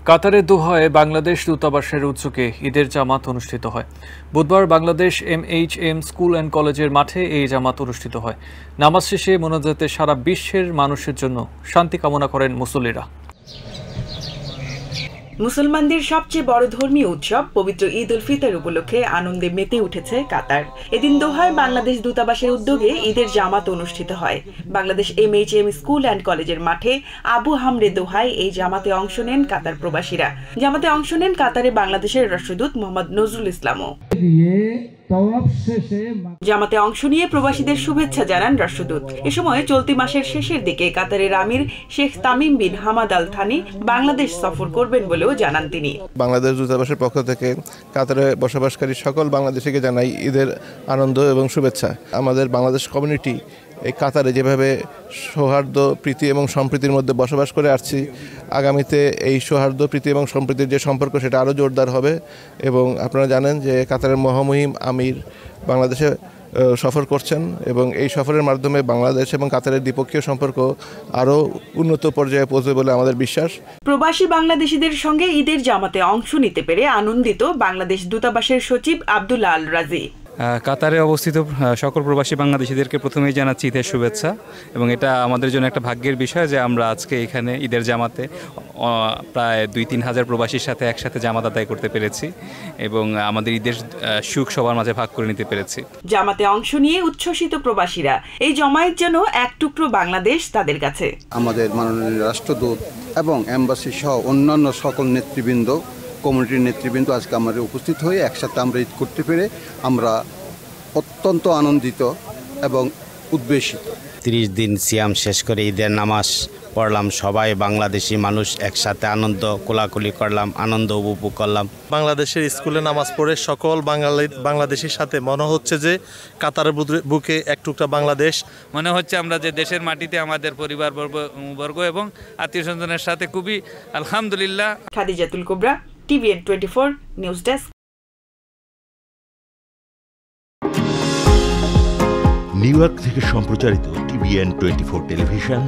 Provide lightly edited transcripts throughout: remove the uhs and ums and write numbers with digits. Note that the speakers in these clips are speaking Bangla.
কাতারের দোহায় বাংলাদেশ দূতাবাসের উদ্যোগে ঈদের জামাত অনুষ্ঠিত হয়। বুধবার বাংলাদেশ MHM স্কুল অ্যান্ড কলেজের মাঠে এই জামাত অনুষ্ঠিত হয়। নামাজ শেষে মোনাজাতে সারা বিশ্বের মানুষের জন্য শান্তি কামনা করেন মুসল্লিরা। মুসলমানদের সবচেয়ে বড় ধর্মীয় উৎসব পবিত্র ঈদ উল ফিতর উপলক্ষে আনন্দে মেতে উঠেছে কাতার। এদিন দোহায় বাংলাদেশ দূতাবাসের উদ্যোগে ঈদের জামাত অনুষ্ঠিত হয়। বাংলাদেশ MHM স্কুল অ্যান্ড কলেজের মাঠে আবু হামরে দোহায় এই জামাতে অংশ নেন কাতার প্রবাসীরা। জামাতে অংশ নেন কাতারে বাংলাদেশের রাষ্ট্রদূত মোহাম্মদ নজরুল ইসলামও। জামাতে অংশ নিয়ে প্রবাসীদের শুভেচ্ছা জানান রাষ্ট্রদূত। এ সময় চলতি মাসের শেষের দিকে কাতারের আমির Sheikh Tamim bin Hamad Al Thani Bangladesh সফর করবেন বলেও জানান তিনি। বাংলাদেশ দূতাবাসের পক্ষ থেকে কাতারে বসবাসকারী সকল বাংলাদেশিকে জানাই ঈদের আনন্দ এবং শুভেচ্ছা। আমাদের বাংলাদেশ কমিউনিটি এই কাতারে যেভাবে সৌহার্দ্য, প্রীতি এবং সম্প্রীতির মধ্যে বসবাস করে আসছি, আগামীতে এই সৌহার্দ্য, প্রীতি এবং সম্প্রীতির যে সম্পর্ক সেটা আরও জোরদার হবে। এবং আপনারা জানেন যে কাতারের মহামহিম আমির বাংলাদেশে সফর করছেন এবং এই সফরের মাধ্যমে বাংলাদেশ এবং কাতারের দ্বিপক্ষীয় সম্পর্ক আরও উন্নত পর্যায়ে পৌঁছবে বলে আমাদের বিশ্বাস। প্রবাসী বাংলাদেশিদের সঙ্গে ঈদের জামাতে অংশ নিতে পেরে আনন্দিত বাংলাদেশ দূতাবাসের সচিব আব্দুল্লাহ আল রাজি। কাতারে অবস্থিত সকল প্রবাসী বাংলাদেশিদেরকে প্রথমেই জানাচ্ছি ঈদের শুভেচ্ছা এবং এটা আমাদের জন্য একটা ভাগ্যের বিষয় যে আমরা আজকে এখানে ঈদের জামাতে প্রায় 2-3 হাজার প্রবাসীর সাথে একসাথে জামাত আদায় করতে পেরেছি এবং আমাদের ঈদের সুখ সবার মাঝে ভাগ করে নিতে পেরেছি। জামাতে অংশ নিয়ে উচ্ছ্বসিত প্রবাসীরা। এই জমায়েত যেন এক টুকরো বাংলাদেশ তাদের কাছে। আমাদের মাননীয় রাষ্ট্রদূত এবং এম্বাসি সহ অন্যান্য সকল নেতৃবৃন্দ, কমিউনিটির নেতৃবৃন্দ আজকে আমাদের উপস্থিত হয়ে একসাথে আমরা ঈদ করতে পেরে আমরা অত্যন্ত আনন্দিত এবং উদ্বেলিত। 30 দিন সিয়াম শেষ করে ঈদের নামাজ পড়লাম, সবাই বাংলাদেশি মানুষ একসাথে আনন্দ কোলাকুলি করলাম, আনন্দ উপভোগ করলাম। বাংলাদেশের স্কুলে নামাজ পড়ে সকল বাংলাদেশের সাথে মনে হচ্ছে যে কাতারের বুকে এক টুকরা বাংলাদেশ। মনে হচ্ছে আমরা যে দেশের মাটিতে আমাদের পরিবারবর্গ এবং আত্মীয় স্বজনের সাথে খুবই আলহামদুলিল্লাহ। খাদিজাতুল কুবরা, TVN 24 news desk. New York থেকে সম্প্রচারিত TVN 24 টেলিভিশন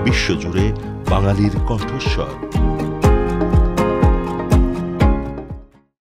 বিশ্বজুড়ে বাঙালির কণ্ঠস্বর।